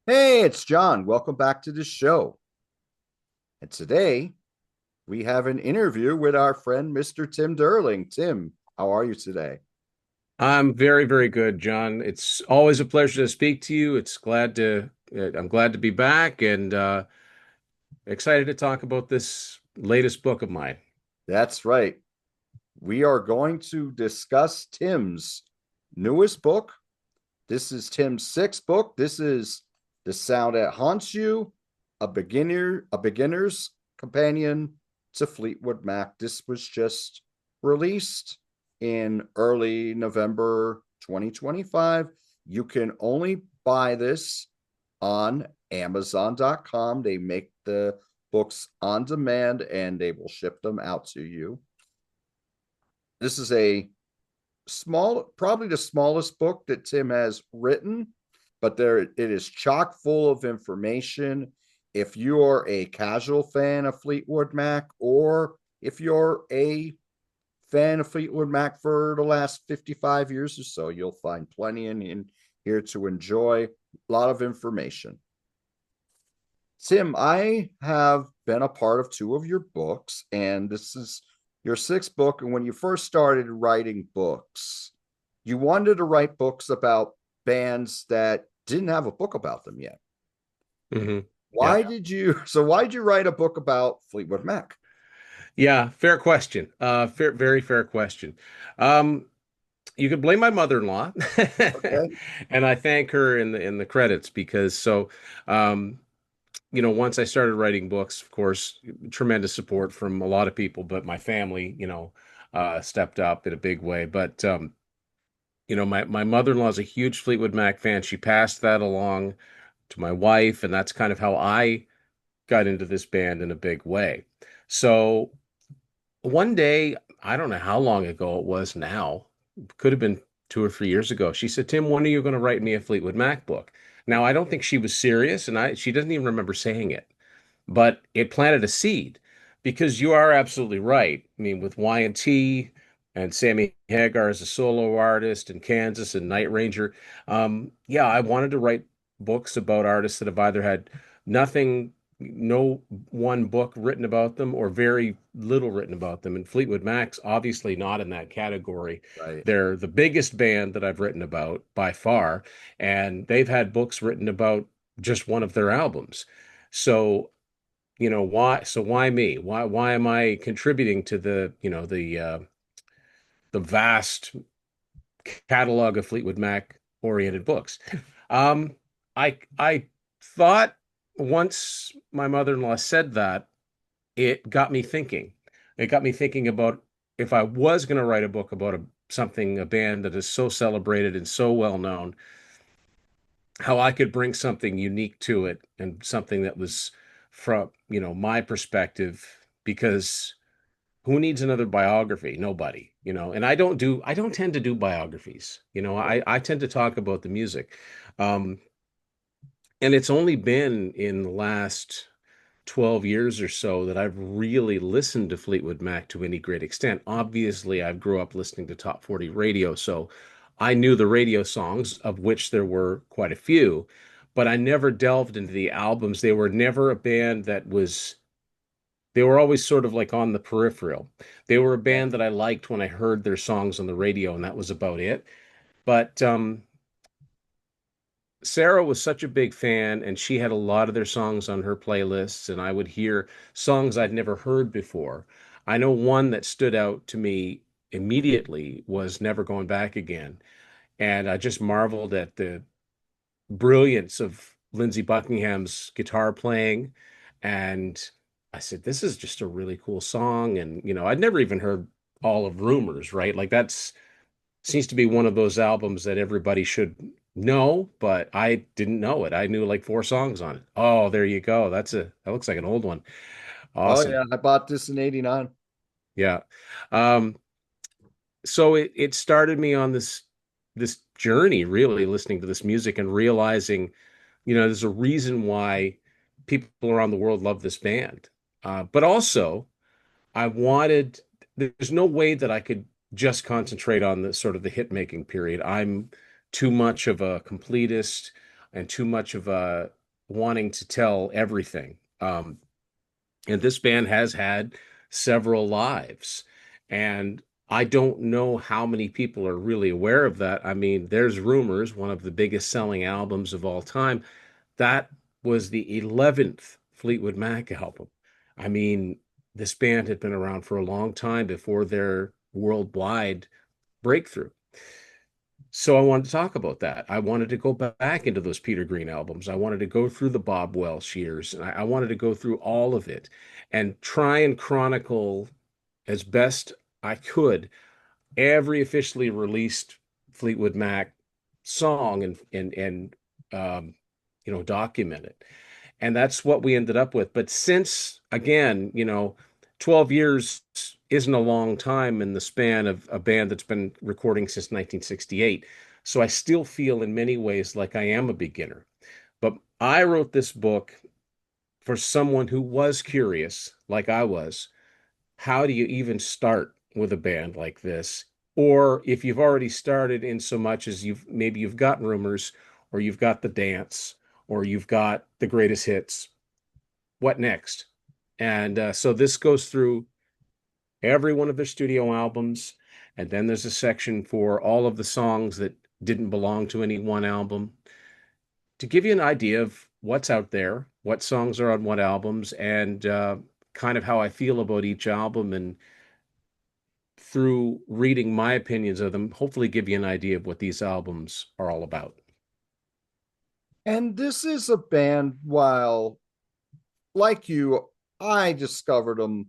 Hey, it's John. Welcome back to the show. And today we have an interview with our friend, Mr. Tim Durling. Tim, how are you today? I'm very, very good, John. It's always a pleasure to speak to you. I'm glad to be back and excited to talk about this latest book of mine. That's right. We are going to discuss Tim's newest book. This is Tim's sixth book. This is The Sound That Haunts You, a beginner's companion to Fleetwood Mac. This was just released in early November 2025. You can only buy this on Amazon.com. They make the books on demand and they will ship them out to you. This is a probably the smallest book that Tim has written, but there it is chock full of information. If you're a casual fan of Fleetwood Mac, or if you're a fan of Fleetwood Mac for the last 55 years or so, you'll find plenty in here to enjoy. A lot of information. Tim, I have been a part of two of your books, and this is your sixth book. And when you first started writing books, you wanted to write books about bands that didn't have a book about them yet. Hmm. Yeah. Why did you write a book about Fleetwood Mac? Yeah, fair question. Very fair question. Um, you could blame my mother-in-law, Okay. and I thank her in the credits because um, once I started writing books, of course, tremendous support from a lot of people, but my family, stepped up in a big way. But my mother-in-law is a huge Fleetwood Mac fan. She passed that along to my wife, and that's kind of how I got into this band in a big way. So one day, I don't know how long ago it was now, could have been 2 or 3 years ago. She said, "Tim, when are you going to write me a Fleetwood Mac book?" Now, I don't think she was serious, and she doesn't even remember saying it, but it planted a seed because you are absolutely right. I mean, with Y&T and Sammy Hagar as a solo artist and Kansas and Night Ranger, yeah, I wanted to write books about artists that have either had nothing, no one book written about them or very little written about them. And Fleetwood Mac's obviously not in that category. Right. They're the biggest band that I've written about by far, and they've had books written about just one of their albums. So why me? Why am I contributing to the vast catalog of Fleetwood Mac oriented books? Um, I thought once my mother-in-law said that, it got me thinking. It got me thinking about if I was going to write a book about a band that is so celebrated and so well known, how I could bring something unique to it and something that was from, my perspective, because who needs another biography? Nobody, and I don't tend to do biographies. I tend to talk about the music. Um, and it's only been in the last 12 years or so that I've really listened to Fleetwood Mac to any great extent. Obviously, I grew up listening to top 40 radio, so I knew the radio songs, of which there were quite a few, but I never delved into the albums. They were never a band they were always sort of like on the peripheral. They were a Okay. band that I liked when I heard their songs on the radio, and that was about it. But Sarah was such a big fan, and she had a lot of their songs on her playlists, and I would hear songs I'd never heard before. I know one that stood out to me immediately was Never Going Back Again, and I just marveled at the brilliance of Lindsey Buckingham's guitar playing. And I said, this is just a really cool song. And, I'd never even heard all of Rumors, right? Like that's seems to be one of those albums that everybody should know, but I didn't know it. I knew like four songs on it. Oh, there you go. That looks like an old one. Oh Awesome. yeah, I bought this in '89. Yeah. Um, so it started me on this journey, really listening to this music and realizing, there's a reason why people around the world love this band. But also, I wanted, there's no way that I could just concentrate on the sort of the hit making period. I'm too much of a completist. and too much of a wanting to tell everything. And this band has had several lives. And I don't know how many people are really aware of that. I mean, there's Rumors, one of the biggest selling albums of all time. That was the 11th Fleetwood Mac album. I mean, this band had been around for a long time before their worldwide breakthrough. So I wanted to talk about that. I wanted to go back into those Peter Green albums. I wanted to go through the Bob Welch years, and I wanted to go through all of it and try and chronicle as best I could every officially released Fleetwood Mac song and document it. And that's what we ended up with. But since, again, 12 years isn't a long time in the span of a band that's been recording since 1968. So I still feel in many ways like I am a beginner. But I wrote this book for someone who was curious, like I was. How do you even start with a band like this? Or if you've already started in so much as you've got Rumors, or you've got The Dance, or you've got the greatest hits, what next? And so this goes through every one of their studio albums. And then there's a section for all of the songs that didn't belong to any one album to give you an idea of what's out there, what songs are on what albums, and kind of how I feel about each album. And through reading my opinions of them, hopefully give you an idea of what these albums are all about. And this is a band, while like you, I discovered them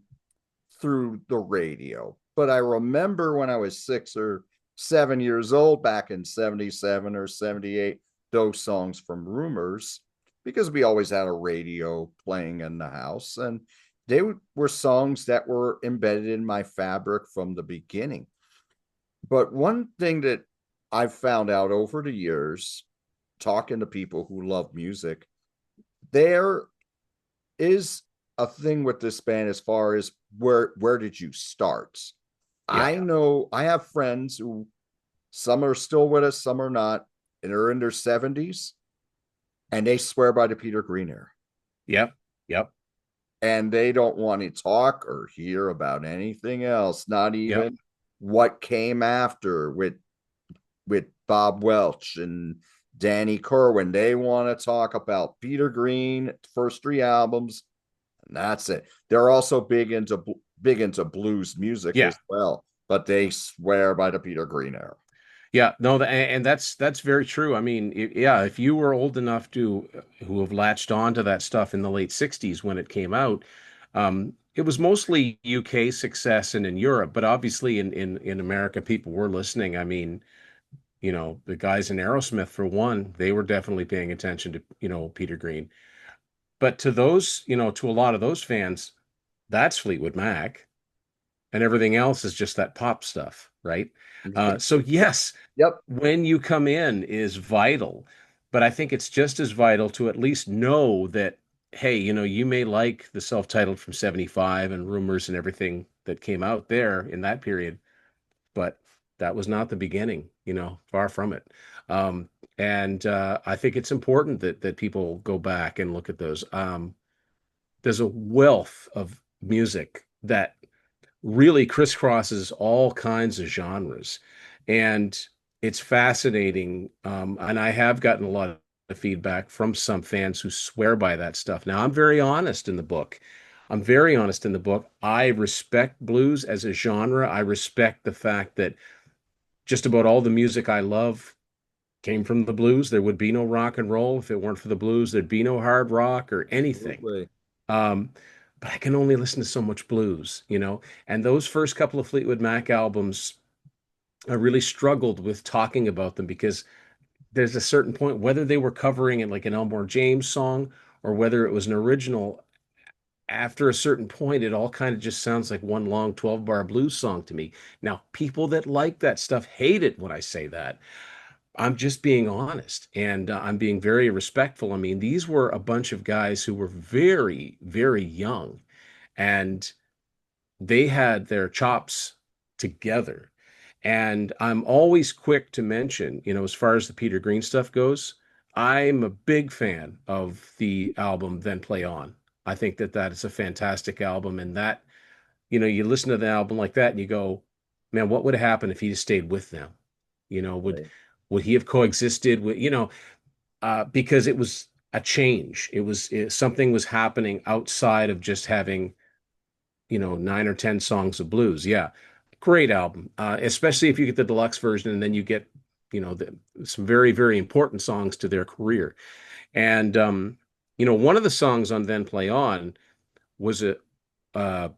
through the radio. But I remember when I was 6 or 7 years old, back in 77 or 78, those songs from Rumors, because we always had a radio playing in the house. And they were songs that were embedded in my fabric from the beginning. But one thing that I've found out over the years, talking to people who love music, there is a thing with this band as far as where did you start? Yeah. I know I have friends who, some are still with us, some are not, and are in their 70s, and they swear by the Peter Green era. Yep. Yep. And they don't want to talk or hear about anything else, not Yep. even what came after with Bob Welch and Danny Corwin. They want to talk about Peter Green, first three albums, and that's it. They're also big into blues music Yeah. as well, but they swear by the Peter Green era. Yeah, no, and that's very true. I mean, yeah, if you were old enough to who have latched on to that stuff in the late 60s when it came out, it was mostly UK success and in Europe, but obviously in America, people were listening. I mean, the guys in Aerosmith, for one, they were definitely paying attention to, Peter Green. But to those, to a lot of those fans, that's Fleetwood Mac, and everything else is just that pop stuff, right? So yes, Yep. when you come in is vital, but I think it's just as vital to at least know that, hey, you may like the self-titled from 75 and Rumors and everything that came out there in that period, but that was not the beginning, far from it. And I think it's important that people go back and look at those. There's a wealth of music that really crisscrosses all kinds of genres. And it's fascinating. And I have gotten a lot of feedback from some fans who swear by that stuff. Now, I'm very honest in the book. I'm very honest in the book. I respect blues as a genre. I respect the fact that just about all the music I love came from the blues. There would be no rock and roll if it weren't for the blues. There'd be no hard rock or anything. Absolutely. Um, but I can only listen to so much blues, And those first couple of Fleetwood Mac albums, I really struggled with talking about them because there's a certain point, whether they were covering it like an Elmore James song or whether it was an original, after a certain point, it all kind of just sounds like one long 12-bar blues song to me. Now, people that like that stuff hate it when I say that. I'm just being honest and I'm being very respectful. I mean, these were a bunch of guys who were very, very young and they had their chops together. And I'm always quick to mention, as far as the Peter Green stuff goes, I'm a big fan of the album Then Play On. I think that that is a fantastic album, and that, you listen to the album like that and you go, man, what would have happened if he just stayed with them? Would Right. he have coexisted with, because it was a change. Something was happening outside of just having, 9 or 10 songs of blues. Yeah, great album, especially if you get the deluxe version and then you get, some very, very important songs to their career. And one of the songs on Then Play On was a uh,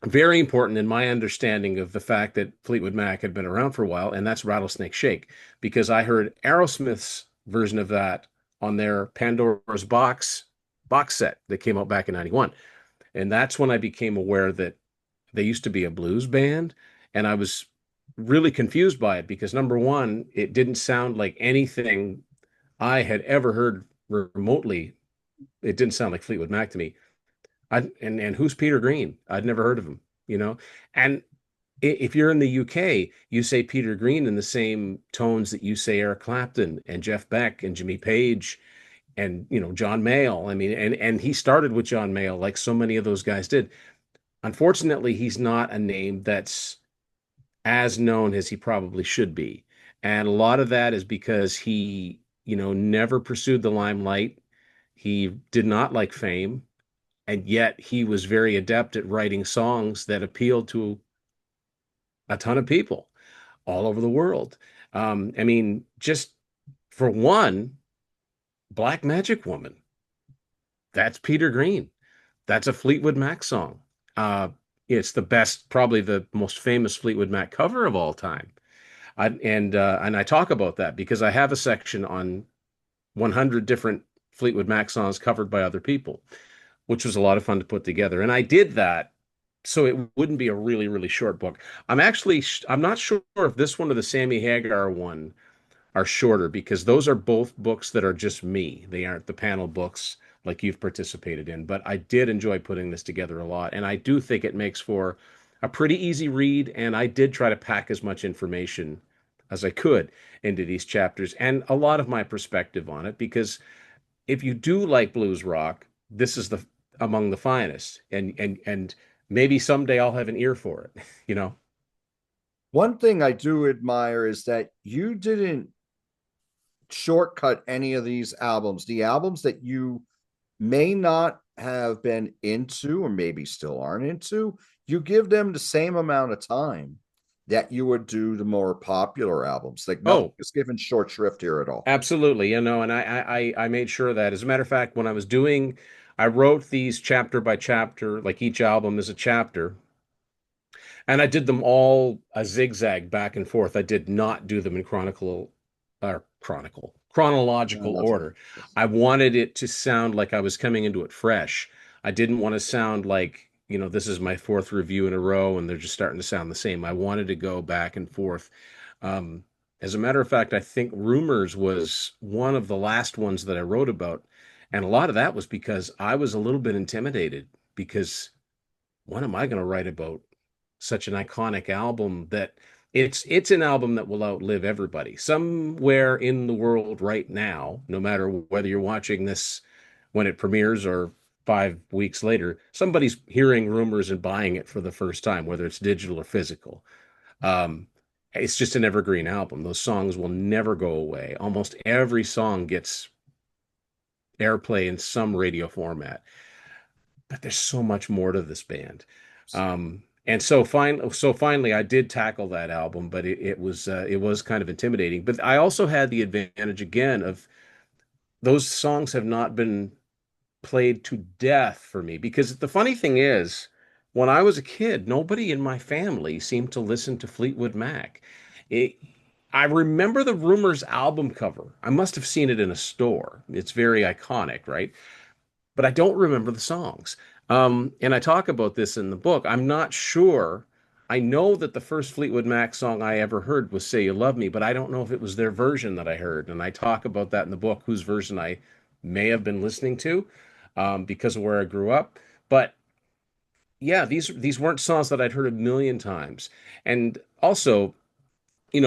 very important in my understanding of the fact that Fleetwood Mac had been around for a while, and that's Rattlesnake Shake, because I heard Aerosmith's version of that on their Pandora's box set that came out back in '91. And that's when I became aware that they used to be a blues band, and I was really confused by it because number one, it didn't sound like anything I had ever heard remotely. It didn't sound like Fleetwood Mac to me. And who's Peter Green? I'd never heard of him, you know. And if you're in the UK, you say Peter Green in the same tones that you say Eric Clapton and Jeff Beck and Jimmy Page and John Mayall. I mean, and he started with John Mayall, like so many of those guys did. Unfortunately, he's not a name that's as known as he probably should be. And a lot of that is because he, never pursued the limelight. He did not like fame, and yet he was very adept at writing songs that appealed to a ton of people all over the world. I mean, just for one, Black Magic Woman, that's Peter Green. That's a Fleetwood Mac song. Uh, it's the best, probably the most famous Fleetwood Mac cover of all time. And I talk about that because I have a section on 100 different Fleetwood Mac songs covered by other people, which was a lot of fun to put together. And I did that so it wouldn't be a really, really short book. I'm not sure if this one or the Sammy Hagar one are shorter because those are both books that are just me. They aren't the panel books like you've participated in. But I did enjoy putting this together a lot. And I do think it makes for a pretty easy read. And I did try to pack as much information as I could into these chapters and a lot of my perspective on it because if you do like blues rock, this is the among the finest. And maybe someday I'll have an ear for it, you know. One thing I do admire is that you didn't shortcut any of these albums. The albums that you may not have been into or maybe still aren't into, you give them the same amount of time that you would do the more popular albums. Like nothing Oh, is given short shrift here at all. absolutely, and I made sure of that. As a matter of fact, when I wrote these chapter by chapter, like each album is a chapter, and I did them all a zigzag back and forth. I did not do them in chronological That's right. order. I wanted it to sound like I was coming into it fresh. I didn't want to sound like, this is my fourth review in a row and they're just starting to sound the same. I wanted to go back and forth. Um, as a matter of fact, I think Rumors was one of the last ones that I wrote about. And a lot of that was because I was a little bit intimidated because what am I going to write about such an iconic album that it's an album that will outlive everybody. Somewhere in the world right now, no matter whether you're watching this when it premieres or 5 weeks later, somebody's hearing Rumors and buying it for the first time, whether it's digital or physical. Um, it's just an evergreen album. Those songs will never go away. Almost every song gets airplay in some radio format. But there's so much more to this band. And so finally, I did tackle that album, but it was kind of intimidating. But I also had the advantage again of those songs have not been played to death for me because the funny thing is, when I was a kid, nobody in my family seemed to listen to Fleetwood Mac. It, I remember the Rumors album cover. I must have seen it in a store. It's very iconic, right? But I don't remember the songs. And I talk about this in the book. I'm not sure. I know that the first Fleetwood Mac song I ever heard was Say You Love Me, but I don't know if it was their version that I heard. And I talk about that in the book, whose version I may have been listening to because of where I grew up. But yeah, these weren't songs that I'd heard a million times. And also,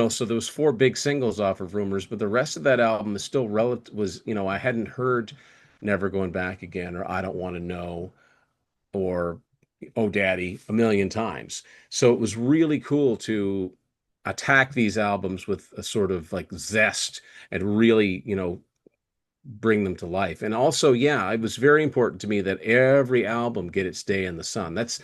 so there was four big singles off of Rumors, but the rest of that album is still relative was, I hadn't heard Never Going Back Again or I Don't Want to Know or Oh Daddy a million times. So it was really cool to attack these albums with a sort of like zest and really, bring them to life. And also, yeah, it was very important to me that every album get its day in the sun. That's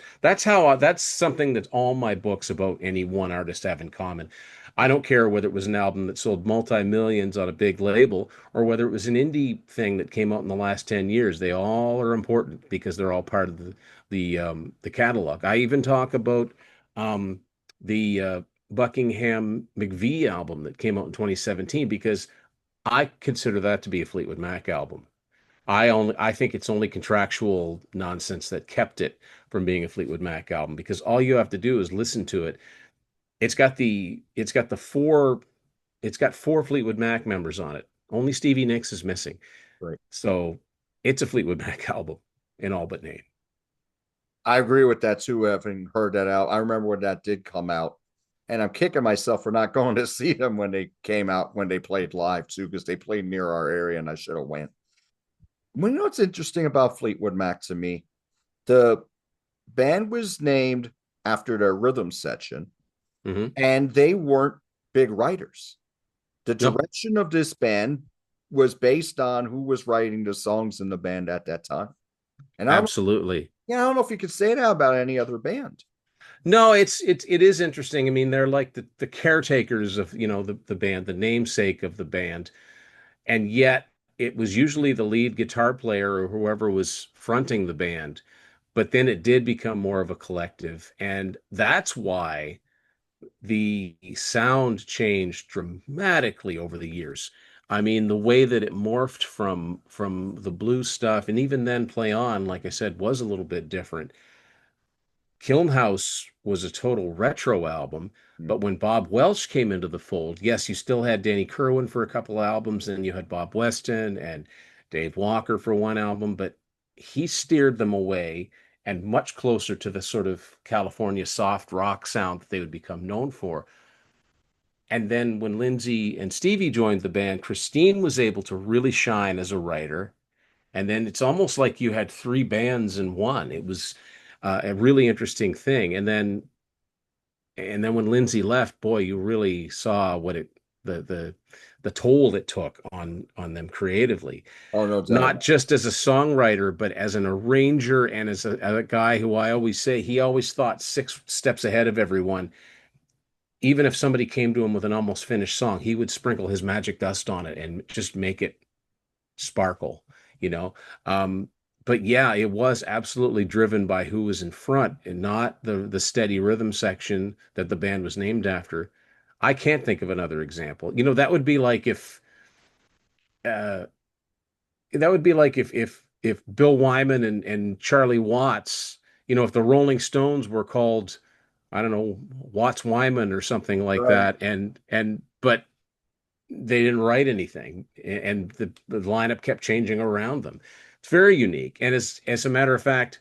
something that all my books about any one artist have in common. I don't care whether it was an album that sold multi-millions on a big label or whether it was an indie thing that came out in the last 10 years. They all are important because they're all part of the catalog. I even talk about um, the Buckingham McVie album that came out in 2017 because I consider that to be a Fleetwood Mac album. I think it's only contractual nonsense that kept it from being a Fleetwood Mac album because all you have to do is listen to it. It's got four Fleetwood Mac members on it. Only Stevie Nicks is missing. Right. So it's a Fleetwood Mac album in all but name. I agree with that too, having heard that out. I remember when that did come out, and I'm kicking myself for not going to see them when they came out, when they played live too, because they played near our area and I should have went. Well, you know what's interesting about Fleetwood Mac to me? The band was named after their rhythm section, Hmm. and they weren't big writers. The No, direction of this band was based on who was writing the songs in the band at that time. And absolutely. I don't know if you could say that about any other band. No, it is interesting. I mean, they're like the caretakers of, the band, the namesake of the band. And yet it was usually the lead guitar player or whoever was fronting the band. But then it did become more of a collective. And that's why the sound changed dramatically over the years. I mean, the way that it morphed from the blues stuff, and even then Play On, like I said, was a little bit different. Kilnhouse was a total retro album, Hmm. but when Bob Welch came into the fold, yes, you still had Danny Kirwan for a couple albums, and you had Bob Weston and Dave Walker for one album, but he steered them away and much closer to the sort of California soft rock sound that they would become known for. And then when Lindsay and Stevie joined the band, Christine was able to really shine as a writer. And then it's almost like you had three bands in one. It was a really interesting thing. And then when Lindsay left, boy, you really saw what the toll it took on them creatively. Oh, no doubt. Not just as a songwriter, but as an arranger and as a guy who I always say he always thought six steps ahead of everyone. Even if somebody came to him with an almost finished song, he would sprinkle his magic dust on it and just make it sparkle, you know. Um, but yeah, it was absolutely driven by who was in front and not the steady rhythm section that the band was named after. I can't think of another example. That would be like uh, if Bill Wyman and Charlie Watts, if the Rolling Stones were called, I don't know, Watts Wyman or something like Right. that, and but they didn't write anything, and the lineup kept changing around them. It's very unique. And as a matter of fact,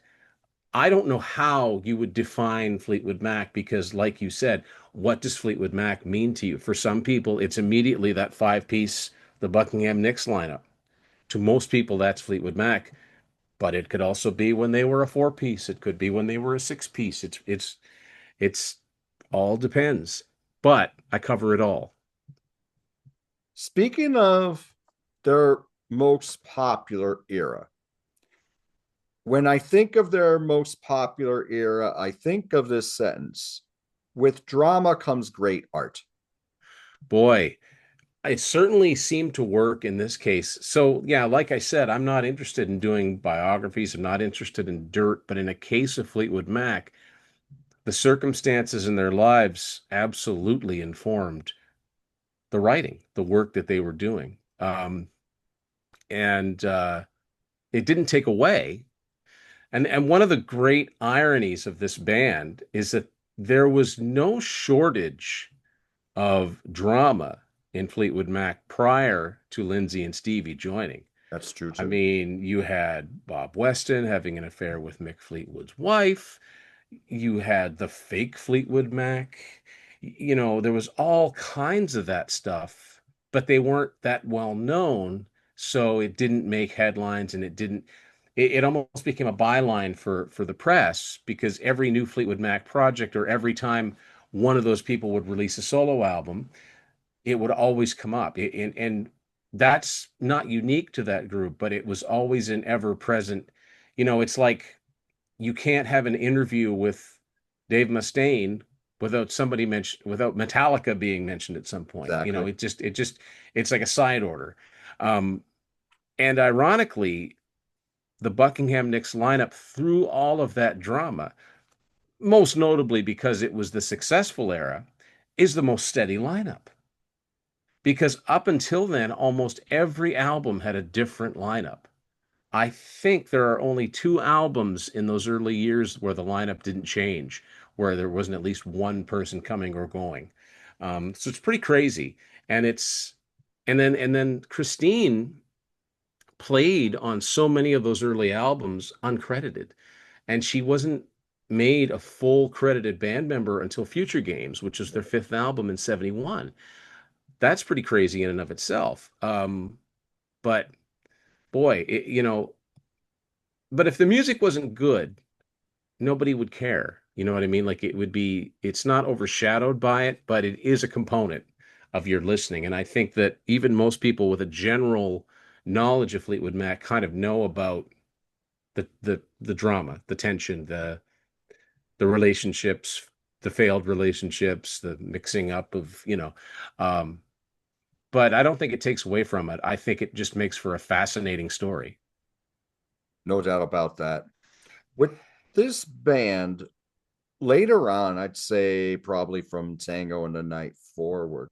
I don't know how you would define Fleetwood Mac because, like you said, what does Fleetwood Mac mean to you? For some people, it's immediately that five-piece, the Buckingham Nicks lineup. To most people, that's Fleetwood Mac, but it could also be when they were a four-piece. It could be when they were a six-piece. It's all depends. But I cover it all. Speaking of their most popular era, when I think of their most popular era, I think of this sentence: with drama comes great art. Boy, it certainly seemed to work in this case. So, yeah, like I said, I'm not interested in doing biographies. I'm not interested in dirt. But in a case of Fleetwood Mac, the circumstances in their lives absolutely informed the writing, the work that they were doing. And it didn't take away. And one of the great ironies of this band is that there was no shortage of drama in Fleetwood Mac prior to Lindsay and Stevie joining. That's true I too. mean, you had Bob Weston having an affair with Mick Fleetwood's wife. You had the fake Fleetwood Mac. There was all kinds of that stuff, but they weren't that well known, so it didn't make headlines, and it almost became a byline for the press, because every new Fleetwood Mac project, or every time one of those people would release a solo album, it would always come up. And that's not unique to that group, but it was always an ever present. It's like you can't have an interview with Dave Mustaine without Metallica being mentioned at some point. Exactly. It's like a side order. Um, and ironically, the Buckingham Nicks lineup, through all of that drama, most notably because it was the successful era, is the most steady lineup. Because up until then, almost every album had a different lineup. I think there are only two albums in those early years where the lineup didn't change, where there wasn't at least one person coming or going. So it's pretty crazy. And then Christine played on so many of those early albums uncredited, and she wasn't made a full credited band member until Future Games, which was their fifth album in '71. That's pretty crazy in and of itself. But boy, but if the music wasn't good, nobody would care. You know what I mean? Like, it's not overshadowed by it, but it is a component of your listening. And I think that even most people with a general knowledge of Fleetwood Mac kind of know about the drama, the tension, the relationships, the failed relationships, the mixing up of, um, but I don't think it takes away from it. I think it just makes for a fascinating story. No doubt about that. With this band, later on, I'd say probably from Tango and the Night forward,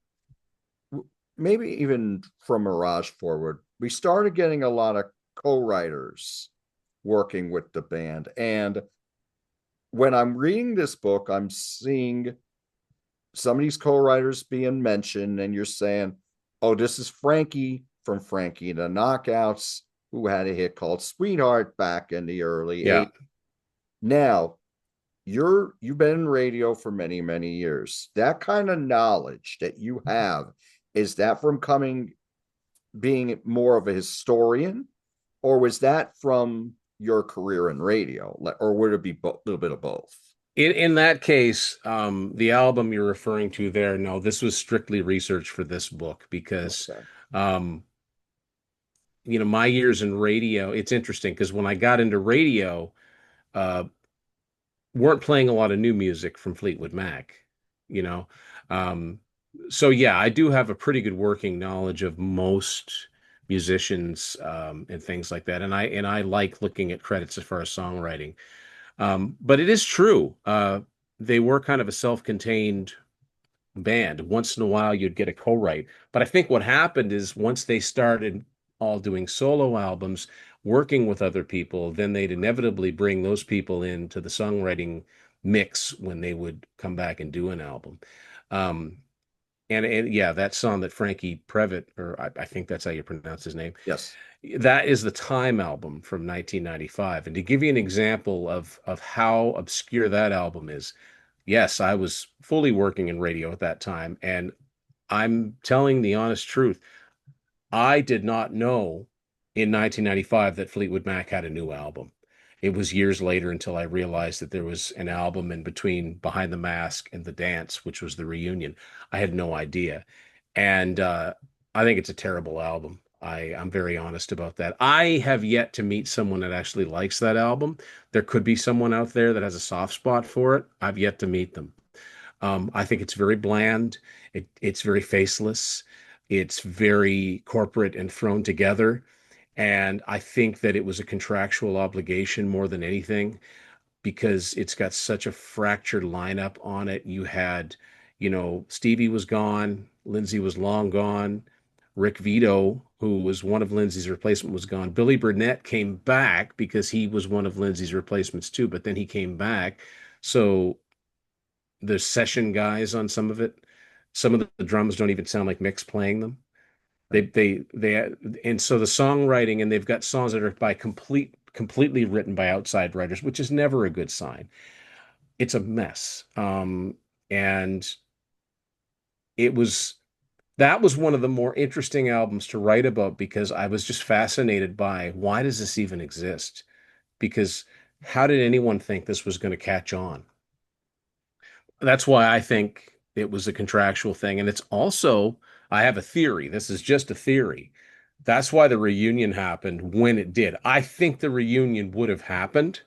maybe even from Mirage forward, we started getting a lot of co-writers working with the band. And when I'm reading this book, I'm seeing some of these co-writers being mentioned, and you're saying, oh, this is Frankie from Frankie and the Knockouts, who had a hit called Sweetheart back in the early Yeah. 80s. Now, you've been in radio for many, many years. That kind of knowledge that you have, is that from coming being more of a historian, or was that from your career in radio, or would it be a little bit of both? In that case, the album you're referring to there, no, this was strictly research for this book, because, Okay. um, my years in radio, it's interesting because when I got into radio, uh, weren't playing a lot of new music from Fleetwood Mac, you know. Um, so yeah, I do have a pretty good working knowledge of most musicians, and things like that, and I like looking at credits as far as songwriting. But it is true. They were kind of a self-contained band. Once in a while, you'd get a co-write. But I think what happened is, once they started all doing solo albums, working with other people, then they'd inevitably bring those people into the songwriting mix when they would come back and do an album. Um, and yeah, that song that Frankie Previtt, or I think that's how you pronounce his name, Yes. that is the Time album from 1995. And to give you an example of how obscure that album is, yes, I was fully working in radio at that time, and I'm telling the honest truth. I did not know in 1995 that Fleetwood Mac had a new album. It was years later until I realized that there was an album in between Behind the Mask and The Dance, which was the reunion. I had no idea. And I think it's a terrible album. I'm very honest about that. I have yet to meet someone that actually likes that album. There could be someone out there that has a soft spot for it. I've yet to meet them. I think it's very bland. It's very faceless. It's very corporate and thrown together. And I think that it was a contractual obligation more than anything, because it's got such a fractured lineup on it. You had, Stevie was gone, Lindsey was long gone, Rick Vito, who was one of Lindsey's replacement, was gone. Billy Burnett came back because he was one of Lindsey's replacements too, but then he came back. So there's session guys on some of it. Some of the drums don't even sound like Mick's playing them. They and so the songwriting, and they've got songs that are completely written by outside writers, which is never a good sign. It's a mess. And it was that was one of the more interesting albums to write about because I was just fascinated by why does this even exist? Because how did anyone think this was going to catch on? That's why I think it was a contractual thing. And it's also, I have a theory. This is just a theory. That's why the reunion happened when it did. I think the reunion would have happened.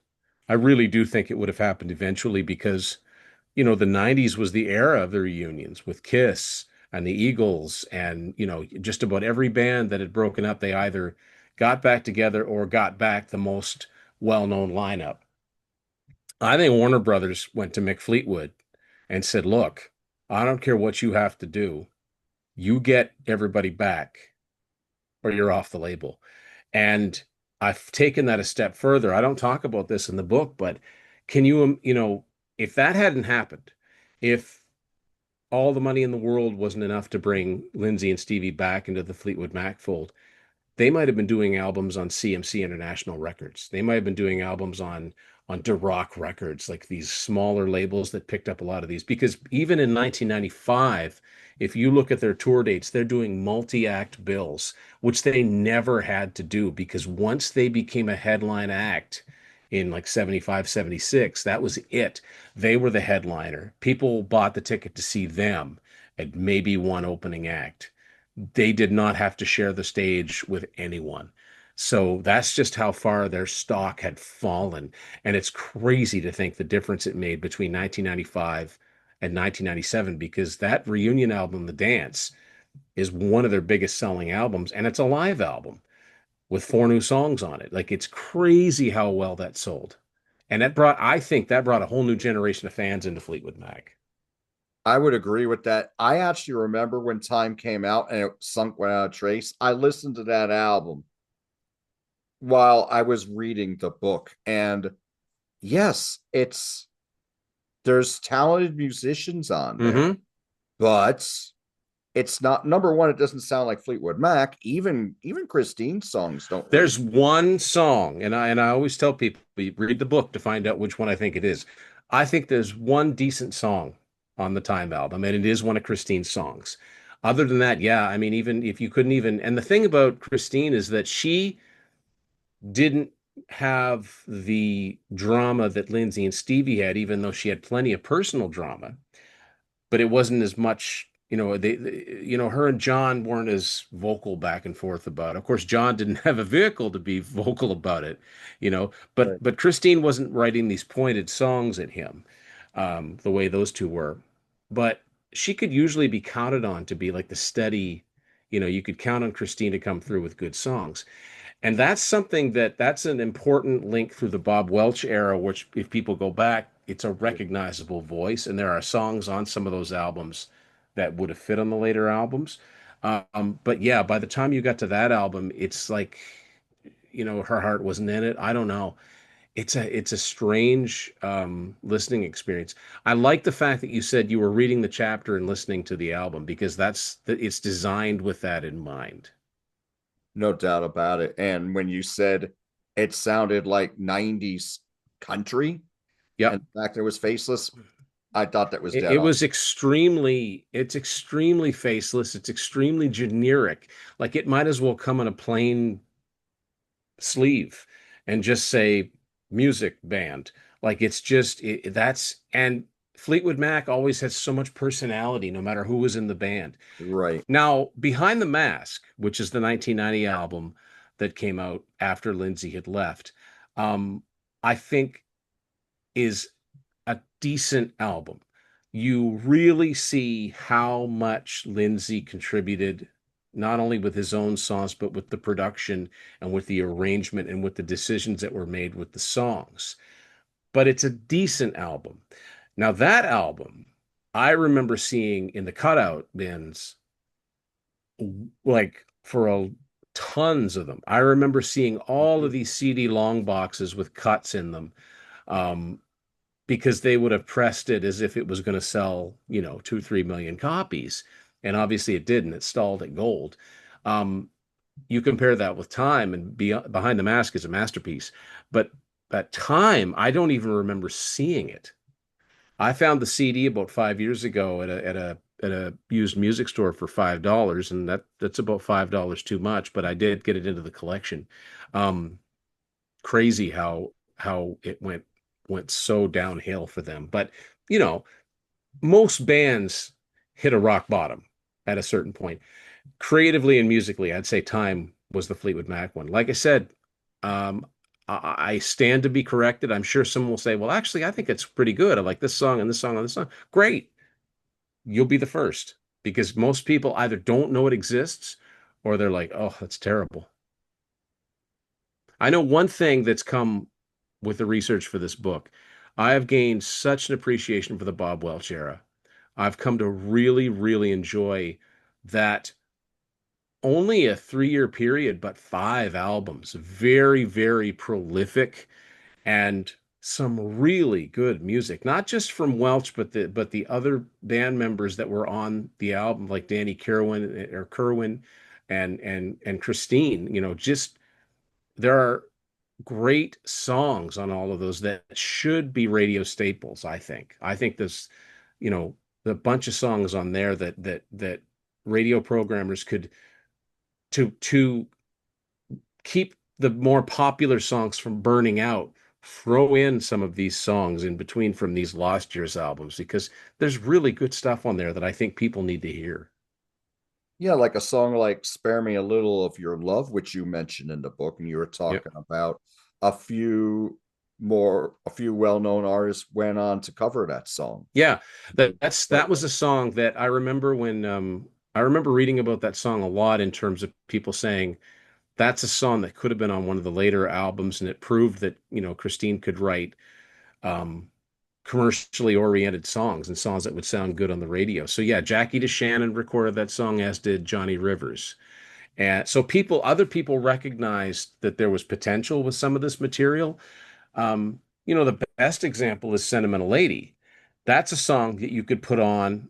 I really do think it would have happened eventually because, the 90s was the era of the reunions with Kiss and the Eagles and, just about every band that had broken up, they either got back together or got back the most well-known lineup. I think Warner Brothers went to Mick Fleetwood and said, "Look, I don't care what you have to do. You get everybody back or you're off the label." And I've taken that a step further. I don't talk about this in the book, but can if that hadn't happened, if all the money in the world wasn't enough to bring Lindsay and Stevie back into the Fleetwood Mac fold, they might have been doing albums on CMC International Records. They might have been doing albums on Rock Records, like these smaller labels that picked up a lot of these. Because even in 1995, if you look at their tour dates, they're doing multi-act bills, which they never had to do because once they became a headline act in like 75, 76, that was it. They were the headliner. People bought the ticket to see them and maybe one opening act. They did not have to share the stage with anyone. So that's just how far their stock had fallen. And it's crazy to think the difference it made between 1995 and 1997 because that reunion album, The Dance, is one of their biggest selling albums. And it's a live album with four new songs on it. Like it's crazy how well that sold. And I think that brought a whole new generation of fans into Fleetwood Mac. I would agree with that. I actually remember when Time came out and it sunk without a trace. I listened to that album while I was reading the book. And yes, there's talented musicians on there, Mm-hmm. but it's not number one, it doesn't sound like Fleetwood Mac. Even Christine's songs don't really. There's one song, and I always tell people, you read the book to find out which one I think it is. I think there's one decent song on the Time album, and it is one of Christine's songs. Other than that, yeah, I mean, even if you couldn't even, and the thing about Christine is that she didn't have the drama that Lindsay and Stevie had, even though she had plenty of personal drama, but it wasn't as much. Her and John weren't as vocal back and forth about it. Of course, John didn't have a vehicle to be vocal about it, Right. but Christine wasn't writing these pointed songs at him, the way those two were. But she could usually be counted on to be like the steady, you could count on Christine to come through with good songs. And that's an important link through the Bob Welch era, which if people go back, it's a recognizable voice. And there are songs on some of those albums that would have fit on the later albums. But yeah, by the time you got to that album, it's like, her heart wasn't in it. I don't know. It's a strange listening experience. I like the fact that you said you were reading the chapter and listening to the album because it's designed with that in mind. No doubt about it. And when you said it sounded like 90s country and Yep. the fact it was faceless, I thought that was It, dead it on. was extremely faceless. It's extremely generic. Like it might as well come in a plain sleeve and just say music band. Like it's just and Fleetwood Mac always has so much personality, no matter who was in the band. Right. Now, Behind the Mask, which is the 1990 album that came out after Lindsay had left, I think is a decent album. You really see how much Lindsay contributed, not only with his own songs, but with the production and with the arrangement and with the decisions that were made with the songs. But it's a decent album. Now, that album, I remember seeing in the cutout bins, like for tons of them. I remember seeing all of these CD long boxes with cuts in them. Um, because they would have pressed it as if it was going to sell, 2, 3 million copies. And obviously it didn't. It stalled at gold. Um, you compare that with Time and Behind the Mask is a masterpiece. But at Time, I don't even remember seeing it. I found the CD about 5 years ago a used music store for $5, and that's about $5 too much, but I did get it into the collection. Um, Crazy how it went so downhill for them. But you know, most bands hit a rock bottom at a certain point. Creatively and musically, I'd say Time was the Fleetwood Mac one. Like I said, um, I stand to be corrected. I'm sure someone will say, well, actually, I think it's pretty good. I like this song and this song and this song. Great. You'll be the first because most people either don't know it exists or they're like, oh, that's terrible. I know one thing that's come with the research for this book. I have gained such an appreciation for the Bob Welch era. I've come to really, really enjoy that only a 3 year period, but 5 albums. Very, very prolific and some really good music. Not just from Welch, but the other band members that were on the album, like Danny Kerwin and Christine. Just there are great songs on all of those that should be radio staples, I think. I think this, the bunch of songs on there that radio programmers could to keep the more popular songs from burning out, throw in some of these songs in between from these lost years albums because there's really good stuff on there that I think people need to hear. Yeah, like a song like Spare Me a Little of Your Love, which you mentioned in the book, and you were Yep. talking about a few well-known artists went on to cover that song. Yeah, that was a song that I remember when I remember reading about that song a lot in terms of people saying that's a song that could have been on one of the later albums, and it proved that, Christine could write um, commercially oriented songs and songs that would sound good on the radio. So yeah, Jackie DeShannon recorded that song, as did Johnny Rivers. And so other people recognized that there was potential with some of this material. The best example is Sentimental Lady. That's a song that you could put on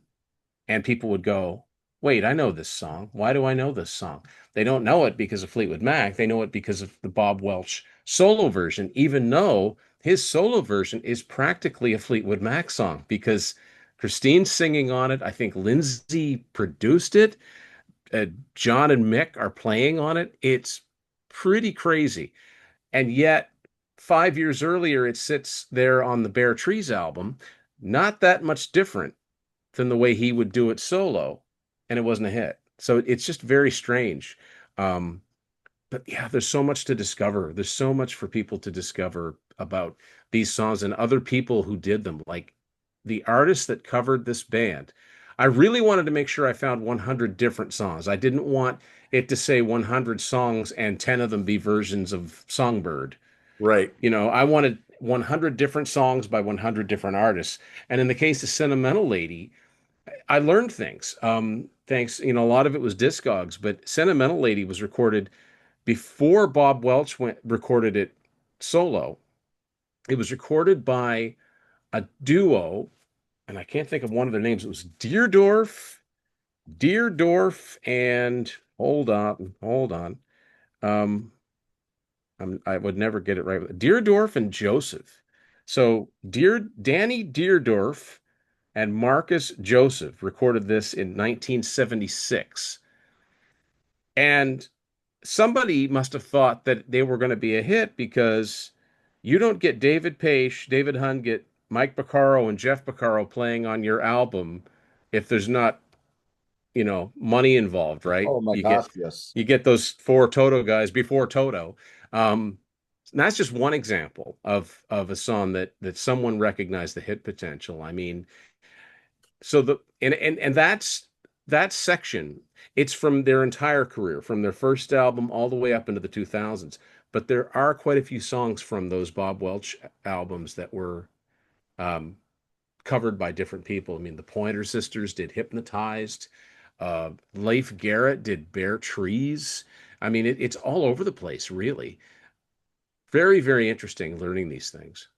and people would go, wait, I know this song. Why do I know this song? They don't know it because of Fleetwood Mac. They know it because of the Bob Welch solo version, even though his solo version is practically a Fleetwood Mac song because Christine's singing on it. I think Lindsay produced it. John and Mick are playing on it. It's pretty crazy. And yet, 5 years earlier, it sits there on the Bare Trees album, not that much different than the way he would do it solo, and it wasn't a hit. So it's just very strange. Um, but yeah, there's so much to discover. There's so much for people to discover about these songs and other people who did them, like the artists that covered this band. I really wanted to make sure I found 100 different songs. I didn't want it to say 100 songs and 10 of them be versions of Songbird. Right. I wanted 100 different songs by 100 different artists. And in the case of Sentimental Lady, I learned things. Thanks, a lot of it was Discogs, but Sentimental Lady was recorded before Bob Welch recorded it solo. It was recorded by a duo, and I can't think of one of their names. It was Deerdorf, and hold on. Um, I would never get it right. Deerdorf and Joseph. So Danny Deerdorf and Marcus Joseph recorded this in 1976. And somebody must have thought that they were going to be a hit because you don't get David Page, David Hungate, Mike Beccaro, and Jeff Beccaro playing on your album if there's not, money involved, right? Oh my You gosh, get yes. you get those four Toto guys before Toto. Um, and that's just one example of a song that someone recognized the hit potential. I mean, so and that's that section, it's from their entire career, from their first album all the way up into the 2000s. But there are quite a few songs from those Bob Welch albums that were um, covered by different people. I mean, the Pointer Sisters did Hypnotized. Leif Garrett did Bare Trees. I mean, it's all over the place, really. Very, very interesting learning these things.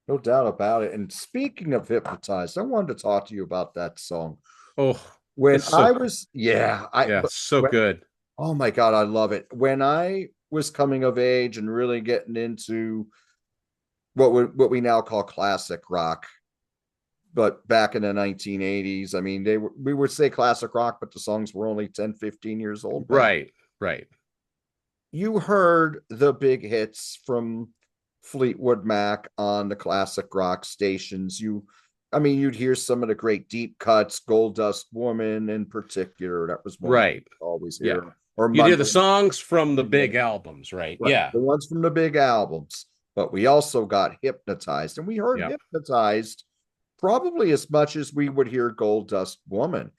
No doubt about it. And speaking of hypnotized, I wanted to talk to you about that song. Oh, When it's I so, was, yeah, I, yeah, but so when, good. oh my God, I love it. When I was coming of age and really getting into what we now call classic rock, but back in the 1980s, I mean, we would say classic rock, but the songs were only 10, 15 years old then. Right, right. You heard the big hits from Fleetwood Mac on the classic rock stations. I mean, you'd hear some of the great deep cuts, Gold Dust Woman in particular. That was one you Right. always Yeah. hear. Or You'd hear the Monday, songs from the big albums, right? right? Yeah. The ones from the big albums. But we also got hypnotized, and we heard Yeah. hypnotized probably as much as we would hear Gold Dust Woman.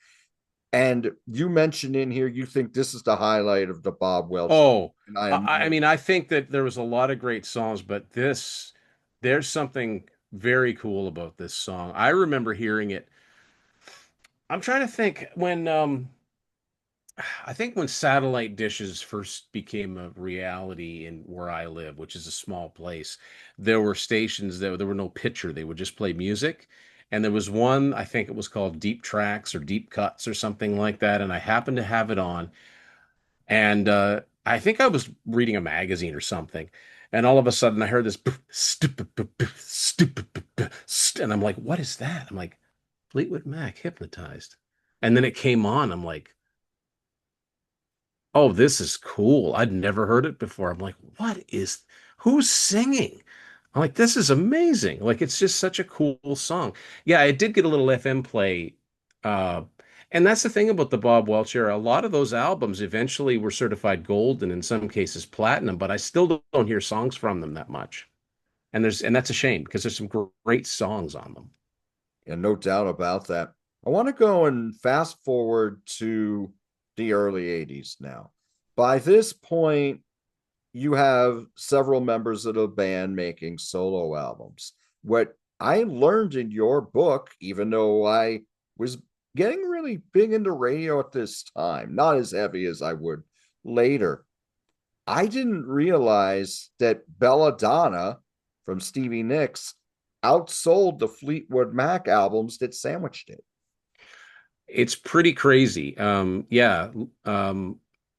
And you mentioned in here you think this is the highlight of the Bob Welch, Oh, and I am I mean, I think that there was a lot of great songs, but there's something very cool about this song. I remember hearing it. I'm trying to think when I think when satellite dishes first became a reality in where I live, which is a small place, there were stations there were no picture. They would just play music. And there was one, I think it was called Deep Tracks or Deep Cuts or something like that. And I happened to have it on. And I think I was reading a magazine or something. And all of a sudden I heard this and I'm like, what is that? I'm like, Fleetwood Mac hypnotized. And then it came on. I'm like, oh, this is cool. I'd never heard it before. I'm like, who's singing? I'm like, this is amazing. Like, it's just such a cool song. Yeah, it did get a little FM play. Uh, and that's the thing about the Bob Welch era. A lot of those albums eventually were certified gold and in some cases platinum, but I still don't hear songs from them that much. And that's a shame because there's some great songs on them. and no doubt about that. I want to go and fast forward to the early 80s now. By this point, you have several members of the band making solo albums. What I learned in your book, even though I was getting really big into radio at this time, not as heavy as I would later, I didn't realize that Belladonna from Stevie Nicks outsold the Fleetwood Mac albums that sandwiched it. It's pretty crazy. Yeah.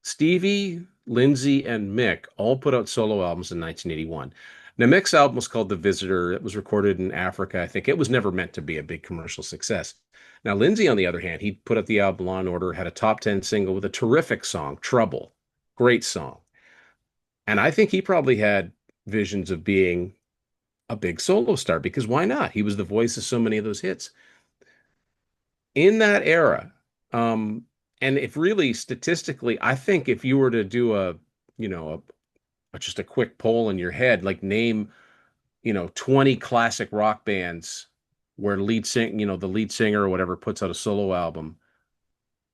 Stevie, Lindsay, and Mick all put out solo albums in 1981. Now, Mick's album was called The Visitor. It was recorded in Africa. I think it was never meant to be a big commercial success. Now, Lindsay, on the other hand, he put out the album Law and Order, had a top 10 single with a terrific song, Trouble. Great song. And I think he probably had visions of being a big solo star because why not? He was the voice of so many of those hits in that era. Um, and if really statistically, I think if you were to do you know, just a quick poll in your head, like name, 20 classic rock bands where the lead singer or whatever puts out a solo album,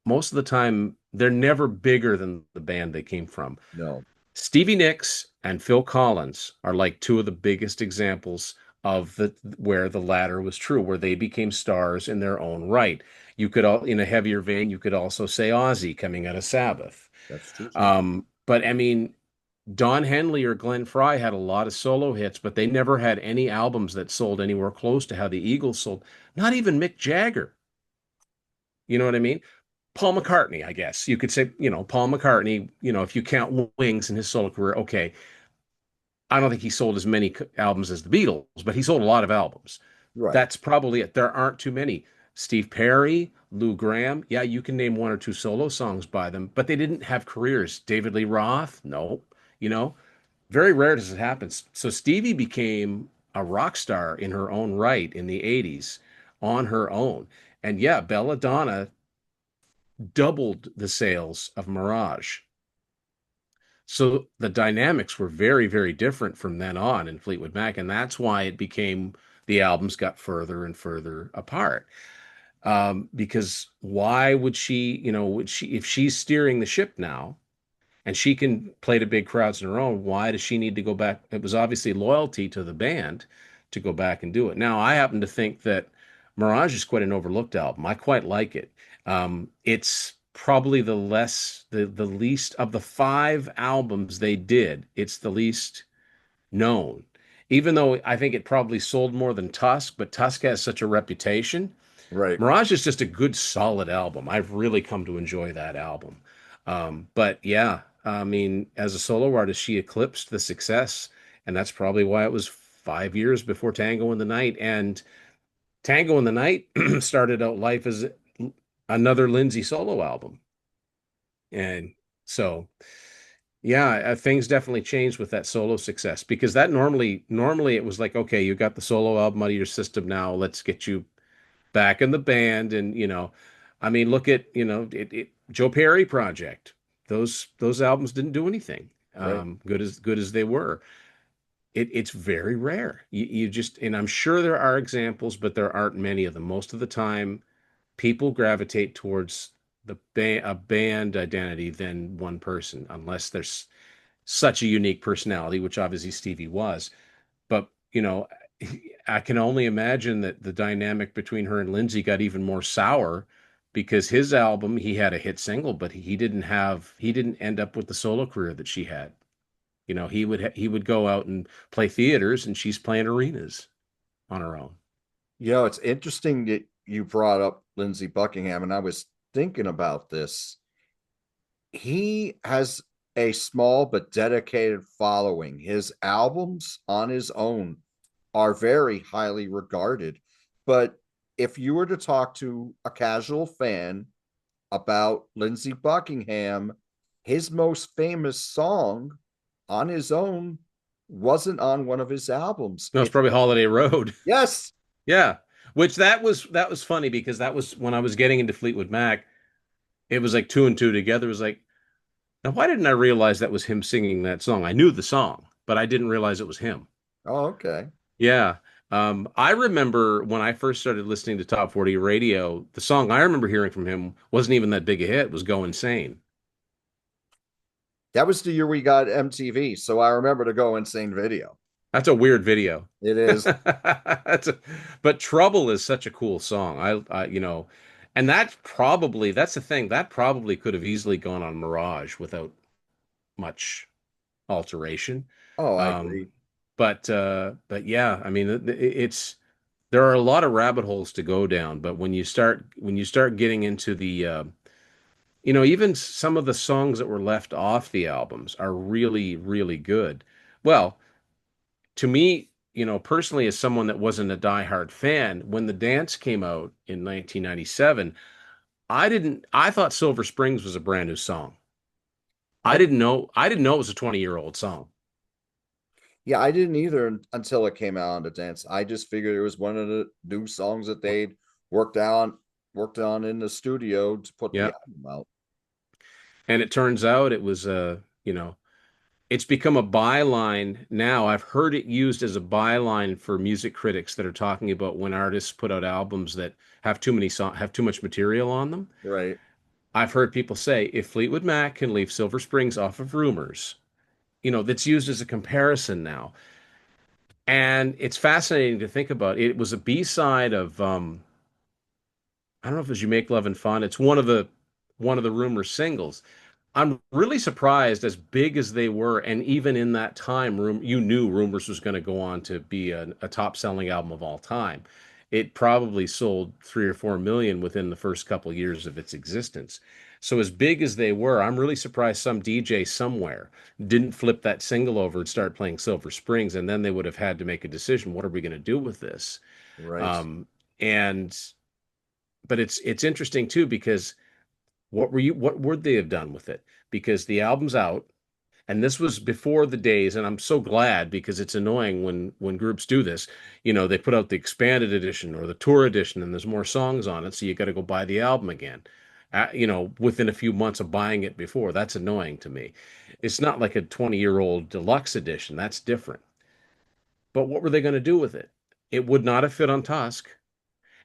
most of the time they're never bigger than the band they came from. No, Stevie Nicks and Phil Collins are like two of the biggest examples of the where the latter was true, where they became stars in their own right. You could in a heavier vein, you could also say Ozzy coming out of Sabbath. that's true too. But I mean, Don Henley or Glenn Fry had a lot of solo hits, but they never had any albums that sold anywhere close to how the Eagles sold. Not even Mick Jagger. You know what I mean? Paul McCartney, I guess you could say, Paul McCartney, if you count Wings in his solo career, okay, I don't think he sold as many albums as the Beatles, but he sold a lot of albums. Right. That's probably it. There aren't too many. Steve Perry, Lou Gramm, yeah, you can name one or two solo songs by them, but they didn't have careers. David Lee Roth, no, you know, very rare does it happen. So Stevie became a rock star in her own right in the 80s on her own. And yeah, Belladonna doubled the sales of Mirage. So the dynamics were very, very different from then on in Fleetwood Mac, and that's why it became the albums got further and further apart. Because why would she, if she's steering the ship now and she can play to big crowds on her own, why does she need to go back? It was obviously loyalty to the band to go back and do it. Now, I happen to think that Mirage is quite an overlooked album. I quite like it. It's probably the least of the five albums they did. It's the least known, even though I think it probably sold more than Tusk, but Tusk has such a reputation. Right. Mirage is just a good, solid album. I've really come to enjoy that album. But yeah, I mean, as a solo artist, she eclipsed the success, and that's probably why it was 5 years before Tango in the Night. And Tango in the Night started out life as another Lindsay solo album. And so, yeah, things definitely changed with that solo success because that normally it was like, okay, you got the solo album out of your system now. Let's get you back in the band. And, I mean, look at, Joe Perry Project. Those albums didn't do anything Right. good as they were. It's very rare. You just, and I'm sure there are examples, but there aren't many of them. Most of the time, people gravitate towards a band identity than one person, unless there's such a unique personality, which obviously Stevie was. But, I can only imagine that the dynamic between her and Lindsay got even more sour because his album, he had a hit single, but he didn't end up with the solo career that she had. He would go out and play theaters, and she's playing arenas on her own. It's interesting that you brought up Lindsey Buckingham, and I was thinking about this. He has a small but dedicated following. His albums on his own are very highly regarded. But if you were to talk to a casual fan about Lindsey Buckingham, his most famous song on his own wasn't on one of his albums. No, it's It's probably Holiday Road. yes. Yeah. Which that was funny because that was when I was getting into Fleetwood Mac. It was like two and two together. It was like, now why didn't I realize that was him singing that song? I knew the song, but I didn't realize it was him. Oh, okay. Yeah. I remember when I first started listening to Top 40 radio, the song I remember hearing from him wasn't even that big a hit. It was Go Insane. That was the year we got MTV, so I remember the Go Insane video. That's a weird video. It is. But Trouble is such a cool song. And that's the thing. That probably could have easily gone on Mirage without much alteration. Oh, I Um, agree. but yeah, I mean, there are a lot of rabbit holes to go down. But when you start getting into even some of the songs that were left off the albums are really, really good. Well, to me, personally, as someone that wasn't a diehard fan, when The Dance came out in 1997, I thought Silver Springs was a brand new song. I I didn't know, I didn't know it was a 20-year-old song. Yeah, I didn't either until it came out on the dance. I just figured it was one of the new songs that they'd worked on in the studio to put the Yeah. album out. And it turns out it was, it's become a byline now. I've heard it used as a byline for music critics that are talking about when artists put out albums that have too much material on them. Right. I've heard people say if Fleetwood Mac can leave Silver Springs off of Rumors, that's used as a comparison now. And it's fascinating to think about. It was a B-side of I don't know if it was You Make Love and Fun. It's one of the Rumors singles. I'm really surprised, as big as they were, and even in that time, you knew Rumors was going to go on to be a top-selling album of all time. It probably sold 3 or 4 million within the first couple years of its existence. So as big as they were, I'm really surprised some DJ somewhere didn't flip that single over and start playing Silver Springs, and then they would have had to make a decision. What are we going to do with this? Right. Um, and but it's interesting too because what would they have done with it? Because the album's out, and this was before the days, and I'm so glad because it's annoying when groups do this. They put out the expanded edition or the tour edition, and there's more songs on it, so you got to go buy the album again. Within a few months of buying it before, that's annoying to me. It's not like a 20-year-old deluxe edition. That's different. But what were they going to do with it? It would not have fit on Tusk.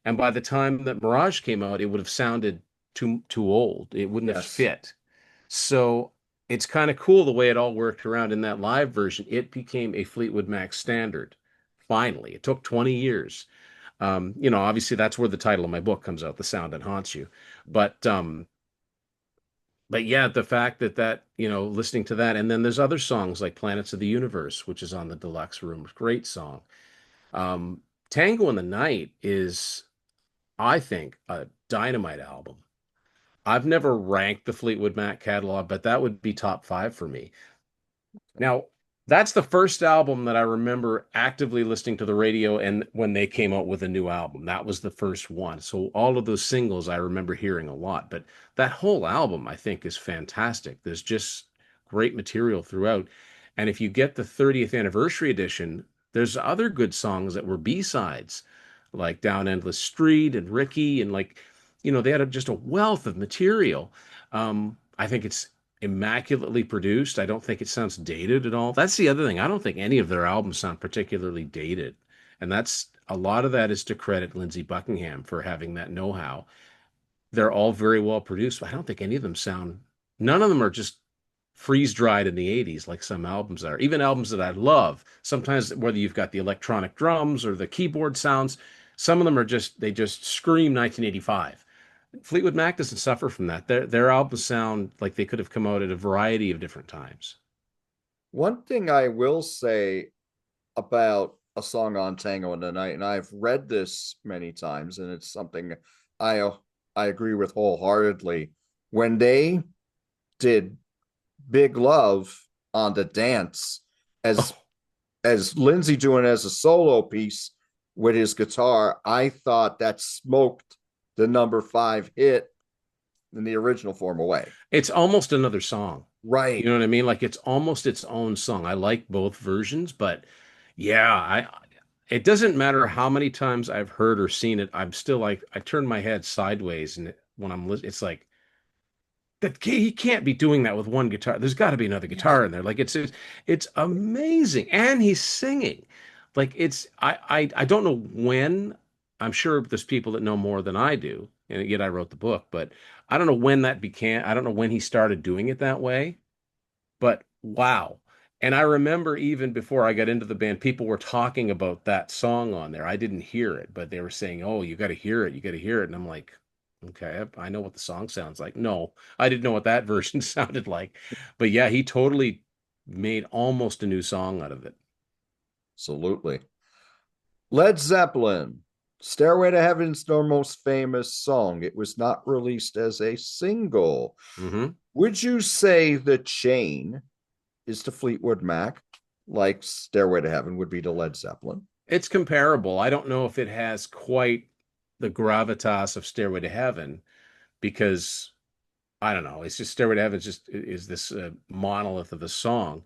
And by the time that Mirage came out, it would have sounded too old. It wouldn't have Yes. fit. So it's kind of cool the way it all worked around in that live version. It became a Fleetwood Mac standard. Finally, it took 20 years. Obviously that's where the title of my book comes out, The Sound That Haunts You. But yeah, the fact that listening to that, and then there's other songs like Planets of the Universe, which is on the deluxe room. Great song. Um, Tango in the Night is, I think, a dynamite album. I've never ranked the Fleetwood Mac catalog, but that would be top five for me. Now, That's the first album that I remember actively listening to the radio and when they came out with a new album. That was the first one. So all of those singles I remember hearing a lot, but that whole album I think is fantastic. There's just great material throughout. And if you get the 30th anniversary edition, there's other good songs that were B-sides, like Down Endless Street and Ricky, and like, they had just a wealth of material. I think it's immaculately produced. I don't think it sounds dated at all. That's the other thing. I don't think any of their albums sound particularly dated. And that's a lot of that is to credit Lindsey Buckingham for having that know-how. They're all very well produced, but I don't think any of them sound, none of them are just freeze dried in the 80s like some albums are. Even albums that I love, sometimes whether you've got the electronic drums or the keyboard sounds, some of them are just, they just scream 1985. Fleetwood Mac doesn't suffer from that. Their albums sound like they could have come out at a variety of different times. One thing I will say about A Song on Tango in the Night, and I've read this many times, and it's something I I agree with wholeheartedly. When they did Big Love on the Dance, as Oh, as Lindsey doing as a solo piece with his guitar, I thought that smoked the number 5 hit in the original form away. it's almost another song. You Right. know what I mean? Like it's almost its own song. I like both versions, but yeah, I it doesn't matter how many times I've heard or seen it. I'm still like I turn my head sideways and when I'm listening, it's like that he can't be doing that with one guitar. There's got to be another Yeah. guitar in there. Like it's amazing, and he's singing. Like it's I don't know when. I'm sure there's people that know more than I do, and yet I wrote the book. But I don't know when that began. I don't know when he started doing it that way. But wow. And I remember even before I got into the band, people were talking about that song on there. I didn't hear it, but they were saying, "Oh, you got to hear it. You got to hear it." And I'm like, "Okay, I know what the song sounds like." No, I didn't know what that version sounded like. But yeah, he totally made almost a new song out of it. Absolutely. Led Zeppelin, Stairway to Heaven's their most famous song. It was not released as a single. Hmm. Would you say The Chain is to Fleetwood Mac, like Stairway to Heaven would be to Led Zeppelin? It's comparable. I don't know if it has quite the gravitas of Stairway to Heaven because I don't know. It's just Stairway to Heaven is this monolith of a song.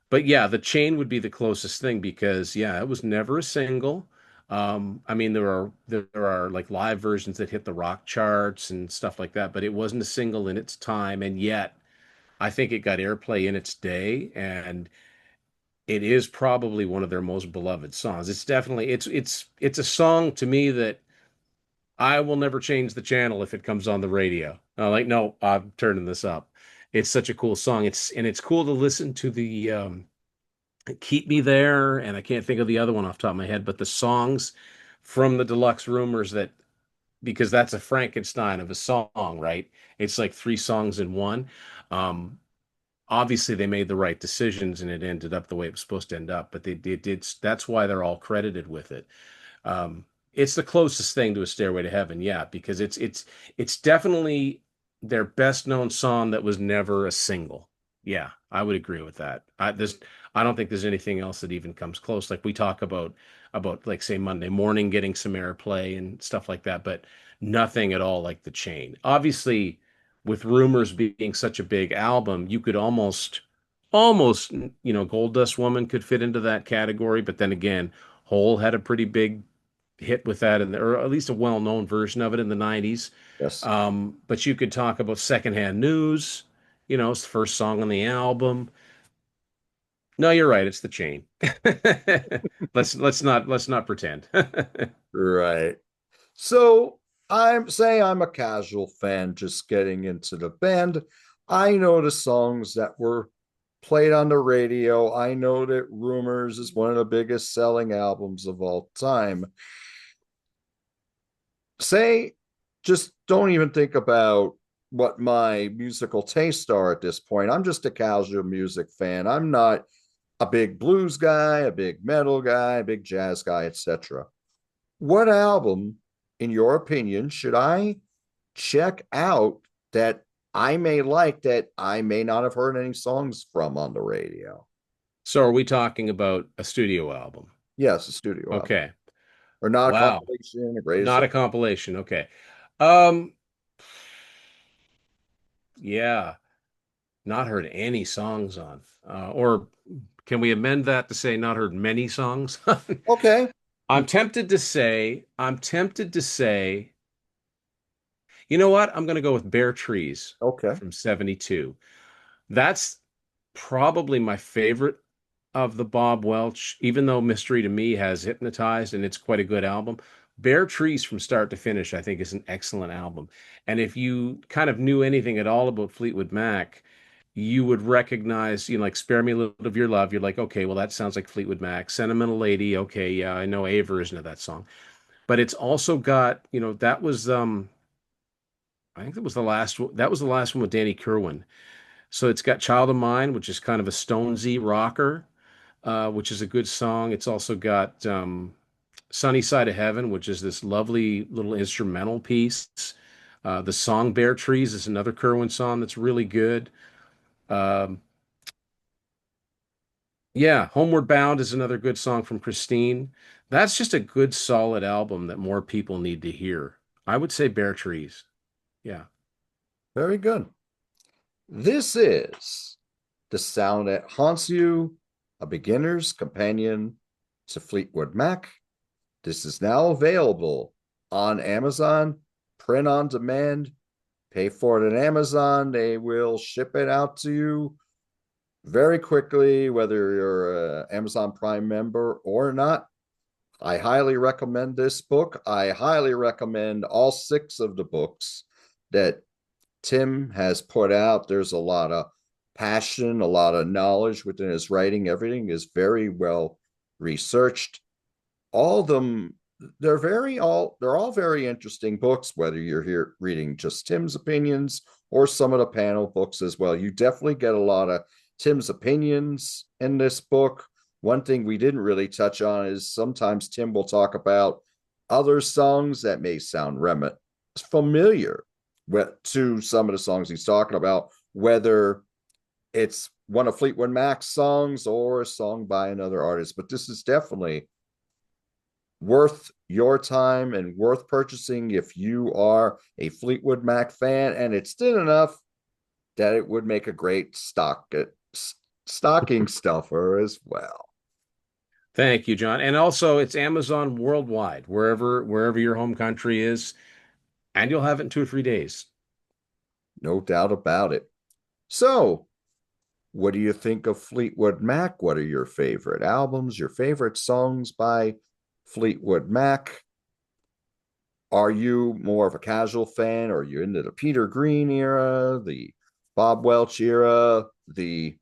But yeah, the chain would be the closest thing because yeah, it was never a single. I mean, there are like live versions that hit the rock charts and stuff like that, but it wasn't a single in its time, and yet I think it got airplay in its day, and it is probably one of their most beloved songs. It's definitely it's a song to me that I will never change the channel if it comes on the radio. Like, no, I'm turning this up. It's such a cool song. It's cool to listen to the Keep Me There, and I can't think of the other one off the top of my head, but the songs from the Deluxe Rumors that because that's a Frankenstein of a song, right? It's like three songs in one. Um, Obviously they made the right decisions and it ended up the way it was supposed to end up, but they did. That's why they're all credited with it. Um, it's the closest thing to a Stairway to Heaven, yeah, because it's definitely their best known song that was never a single. Yeah, I would agree with that. I don't think there's anything else that even comes close. Like we talk about like say Monday Morning getting some airplay and stuff like that, but nothing at all like The Chain. Obviously, with Rumors being such a big album, you could almost Gold Dust Woman could fit into that category, but then again, Hole had a pretty big hit with that, or at least a well-known version of it in the 90s. Yes. But you could talk about Secondhand News, it's the first song on the album. No, you're right, it's The Chain. Let's not pretend. Right. So I'm say I'm a casual fan just getting into the band. I know the songs that were played on the radio. I know that Rumors is one of the biggest selling albums of all time. Say, just don't even think about what my musical tastes are at this point. I'm just a casual music fan. I'm not a big blues guy, a big metal guy, a big jazz guy, etc. What album, in your opinion, should I check out that I may like that I may not have heard any songs from on the radio? So are we talking about a studio album? Yes, a studio album. Okay. Or not a Wow. compilation, a greatest. Not a compilation. Okay. Um, yeah, not heard any songs on. Or can we amend that to say not heard many songs? Okay. I'm tempted to say, you know what? I'm going to go with Bare Trees Okay. from 72. That's probably my favorite of the Bob Welch, even though Mystery to Me has hypnotized and it's quite a good album. Bare Trees from start to finish, I think, is an excellent album. And if you kind of knew anything at all about Fleetwood Mac, you would recognize, like Spare Me a Little of Your Love. You're like, okay, well, that sounds like Fleetwood Mac. Sentimental Lady, okay, yeah, I know A version of that song. But it's also got, that was I think that was the last one with Danny Kerwin. So it's got Child of Mine, which is kind of a Stonesy rocker, which is a good song. It's also got Sunny Side of Heaven, which is this lovely little instrumental piece. The song Bare Trees is another Kerwin song that's really good. Um, yeah, Homeward Bound is another good song from Christine. That's just a good, solid album that more people need to hear. I would say Bare Trees. Yeah. Very good. This is The Sound That Haunts You, a beginner's companion to Fleetwood Mac. This is now available on Amazon, print on demand. Pay for it at Amazon. They will ship it out to you very quickly, whether you're an Amazon Prime member or not. I highly recommend this book. I highly recommend all six of the books that Tim has put out. There's a lot of passion, a lot of knowledge within his writing. Everything is very well researched. All of them, they're all very interesting books, whether you're here reading just Tim's opinions or some of the panel books as well. You definitely get a lot of Tim's opinions in this book. One thing we didn't really touch on is sometimes Tim will talk about other songs that may sound familiar to some of the songs he's talking about, whether it's one of Fleetwood Mac's songs or a song by another artist. But this is definitely worth your time and worth purchasing if you are a Fleetwood Mac fan, and it's thin enough that it would make a great stocking stuffer as well. Thank you, John. And also, it's Amazon worldwide, wherever your home country is, and you'll have it in 2 or 3 days. No doubt about it. So, what do you think of Fleetwood Mac? What are your favorite albums, your favorite songs by Fleetwood Mac? Are you more of a casual fan? Or are you into the Peter Green era, the Bob Welch era, the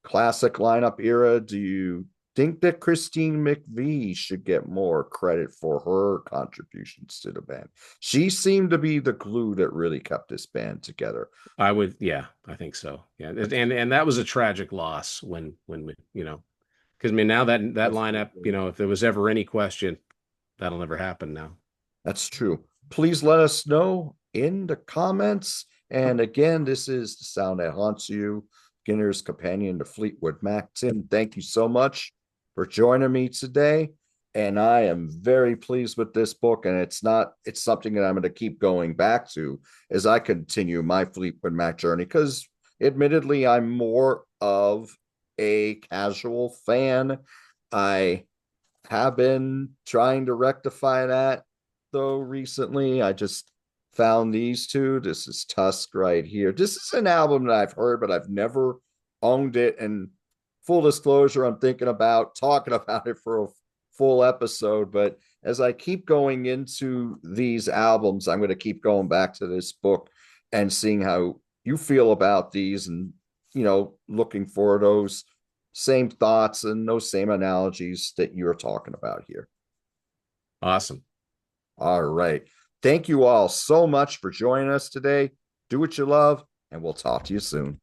classic lineup era? Do you think that Christine McVie should get more credit for her contributions to the band? She seemed to be the glue that really kept this band together. Yeah, I think so. Yeah, and that was a tragic loss when we, because I mean now that lineup, if there was ever any question, that'll never happen now. That's true. Please let us know in the comments. And again, this is The Sound That Haunts You, beginner's companion to Fleetwood Mac. Tim, thank you so much for joining me today. And I am very pleased with this book. And it's something that I'm going to keep going back to as I continue my Fleetwood Mac journey. Because admittedly, I'm more of a casual fan. I have been trying to rectify that though recently. I just found these two. This is Tusk right here. This is an album that I've heard, but I've never owned it. And full disclosure, I'm thinking about talking about it for a full episode. But as I keep going into these albums, I'm going to keep going back to this book and seeing how you feel about these, and looking for those same thoughts and those same analogies that you're talking about here. Awesome. All right. Thank you all so much for joining us today. Do what you love, and we'll talk to you soon.